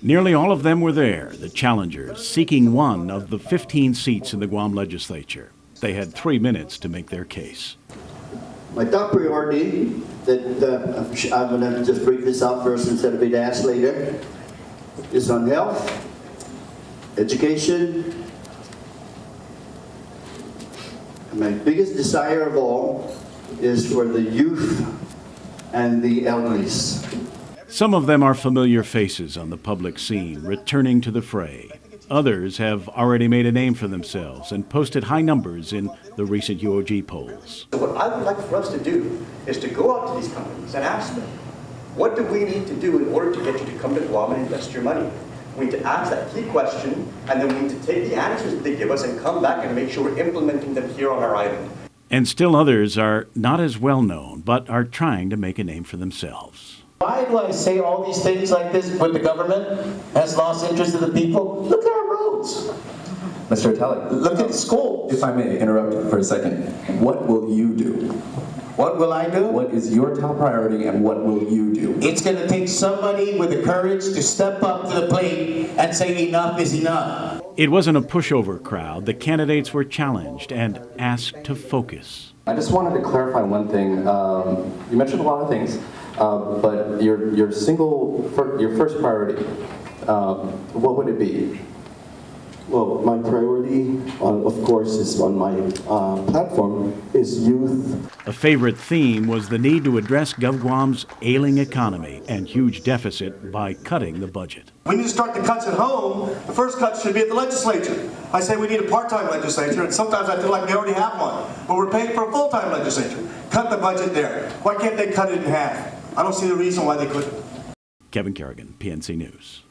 Nearly all of them were there, the challengers, seeking one of the 15 seats in the Guam legislature. They had 3 minutes to make their case. My top priority, that I'm going to just break this out first instead of being asked later, is on health, education, and my biggest desire of all is for the youth and the elderlies. Some of them are familiar faces on the public scene, returning to the fray. Others have already made a name for themselves and posted high numbers in the recent UOG polls. What I would like for us to do is to go out to these companies and ask them, what do we need to do in order to get you to come to Guam and invest your money? We need to ask that key question, and then we need to take the answers that they give us and come back and make sure we're implementing them here on our island. And still others are not as well known, but are trying to make a name for themselves. Why do I say all these things like this when the government has lost interest in the people? Look at our roads. Mr. Atalig, Look at schools. if I may interrupt for a second, what will you do? What will I do? What is your top priority and what will you do? It's going to take somebody with the courage to step up to the plate and say enough is enough. It wasn't a pushover crowd. The candidates were challenged and asked to focus. I just wanted to clarify one thing. You mentioned a lot of things, but your first priority, what would it be? Well, my priority, of course, is on my platform, is youth. A favorite theme was the need to address GovGuam's ailing economy and huge deficit by cutting the budget. We need to start the cuts at home. The first cut should be at the legislature. I say we need a part-time legislature, and sometimes I feel like they already have one. But we're paying for a full-time legislature. Cut the budget there. Why can't they cut it in half? I don't see the reason why they couldn't. Kevin Kerrigan, PNC News.